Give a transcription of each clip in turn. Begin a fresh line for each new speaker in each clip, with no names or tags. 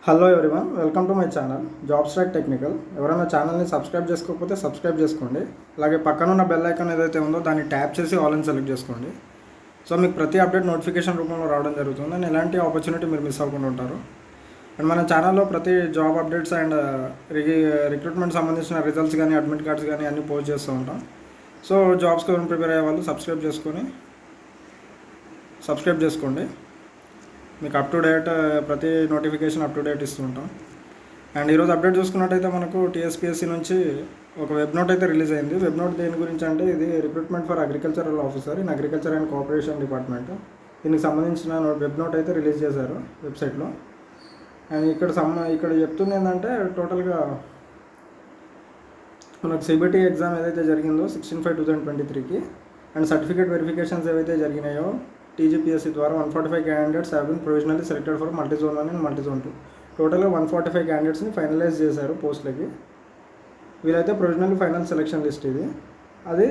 Hello everyone, welcome to my channel jobs track technical. ఎవరైనా ఛానల్ని subscribe చేసుకోకపోతే subscribe చేసుకోండి. అలాగే పక్కన ఉన్న బెల్ ఐకాన్ ఏదైతే ఉందో దాన్ని ట్యాప్ చేసి ఆల్ అని సెలెక్ట్ చేసుకోండి. సో మీకు ప్రతి అప్డేట్ నోటిఫికేషన్ రూపంలో రావడం జరుగుతుంది అండ్ ఎలాంటి ఆపర్చునిటీ మీరు మిస్ అవ్వకుండా ఉంటారు. అండ్ మన ఛానల్లో ప్రతి జాబ్ అప్డేట్స్ అండ్ రిక్రూట్మెంట్ సంబంధించిన రిజల్ట్స్ కానీ అడ్మిట్ కార్డ్స్ కానీ అన్నీ పోస్ట్ చేస్తూ ఉంటాం. సో జాబ్స్కి ఎవరైనా ప్రిపేర్ అయ్యే వాళ్ళు సబ్స్క్రైబ్ చేసుకోండి. మీకు అప్ టు డేట్ ప్రతి నోటిఫికేషన్ అప్ టు డేట్ ఇస్తుంటాం. అండ్ ఈరోజు అప్డేట్ చూసుకున్నట్టయితే మనకు టీఎస్పీఎస్సీ నుంచి ఒక వెబ్ నోట్ అయితే రిలీజ్ అయింది. వెబ్ నోట్ దేని గురించి అంటే ఇది recruitment for agricultural officer in agriculture and cooperation department. దీనికి సంబంధించిన వెబ్ నోట్ అయితే రిలీజ్ చేశారు వెబ్సైట్లో. అండ్ ఇక్కడ చెప్తుంది ఏంటంటే టోటల్గా మనకు సిబిటీ ఎగ్జామ్ ఏదైతే జరిగిందో 16/5/2023కి అండ్ సర్టిఫికేట్ వెరిఫికేషన్స్ ఏవైతే జరిగినాయో టీజీపీఎస్సీ ద్వారా 145 candidates have been provisionally selected for multizone 1 and multizone 2. టోటల్గా 145 క్యాండిడేట్స్ని ఫైనలైజ్ చేశారు పోస్టులకి. వీలైతే ప్రొవిజనల్ ఫైనల్ సెలెక్షన్ లిస్ట్ ఇది. అది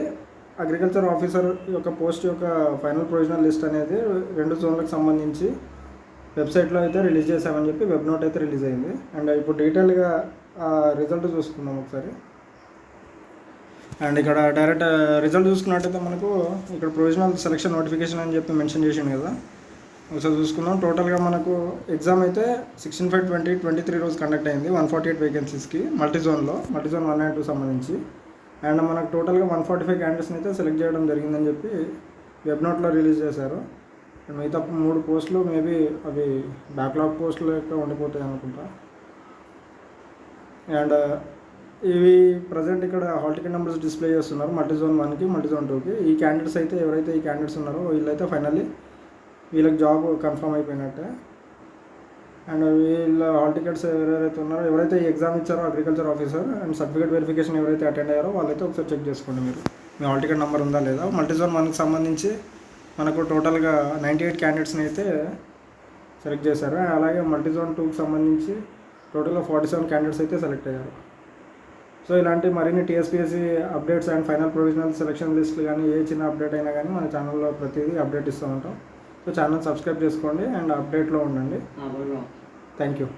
అగ్రికల్చర్ ఆఫీసర్ యొక్క పోస్ట్ యొక్క ఫైనల్ ప్రొవిజనల్ లిస్ట్ అనేది 2 జోన్లకు సంబంధించి వెబ్సైట్లో అయితే రిలీజ్ చేశామని చెప్పి వెబ్ నోట్ అయితే రిలీజ్ అయింది. అండ్ ఇప్పుడు డీటెయిల్గా రిజల్ట్ చూసుకుందాం ఒకసారి. అండ్ ఇక్కడ డైరెక్ట్ రిజల్ట్ చూసుకున్నట్టయితే మనకు ఇక్కడ ప్రొవిజనల్ సెలక్షన్ నోటిఫికేషన్ అని చెప్పి మెన్షన్ చేసింది కదా, ఒకసారి చూసుకుందాం. టోటల్గా మనకు ఎగ్జామ్ అయితే 16/5/2023 రోజు కండక్ట్ అయింది 148 వేకెన్సీస్కి మల్టీజోన్ 1 and 2 సంబంధించి. అండ్ మనకు టోటల్గా 145 క్యాండిడేట్స్ని అయితే సెలెక్ట్ చేయడం జరిగిందని చెప్పి వెబ్ నోట్లో రిలీజ్ చేశారు. మిగతా 3 పోస్టులు మేబీ అవి బ్యాక్లాగ్ పోస్టులు ఎక్కువ ఉండిపోతాయి అనుకుంటా. అండ్ ఇవి ప్రజెంట్ ఇక్కడ హాల్ టికెట్ నెంబర్స్ డిస్ప్లే చేస్తున్నారు మల్టీజోన్ 1కి మల్టీజోన్ 2కి. ఈ క్యాండిడేట్స్ అయితే ఎవరైతే ఈ క్యాండిడేట్స్ ఉన్నారో వీళ్ళైతే ఫైనల్లీ వీళ్ళకి జాబ్ కన్ఫర్మ్ అయిపోయినట్టే. అండ్ వీళ్ళ హాల్ టికెట్స్ ఎవరైతే ఉన్నారో ఎవరైతే ఈ ఎగ్జామ్ ఇచ్చారో agriculture officer and certificate verification ఎవరైతే అటెండ్ అయ్యారో వాళ్ళైతే ఒకసారి చెక్ చేసుకోండి మీరు మీ హాల్ టికెట్ నెంబర్ ఉందా లేదా. మల్టీజోన్ 1కి సంబంధించి మనకు టోటల్గా 98 క్యాండిడేట్స్ని అయితే సెలెక్ట్ చేశారు. అలాగే మల్టీజోన్ 2కి సంబంధించి టోటల్గా 47 క్యాండిడేట్స్ అయితే సెలెక్ట్ అయ్యారు. సో ఇలాంటి మరిన్ని TSPSC updates and final provisional selection లిస్టులు కానీ ఏ చిన్న అప్డేట్ అయినా కానీ మన ఛానల్లో ప్రతిదీ అప్డేట్ ఇస్తూ ఉంటాం. సో ఛానల్ సబ్స్క్రైబ్ చేసుకోండి అండ్ అప్డేట్లో ఉండండి. Thank you.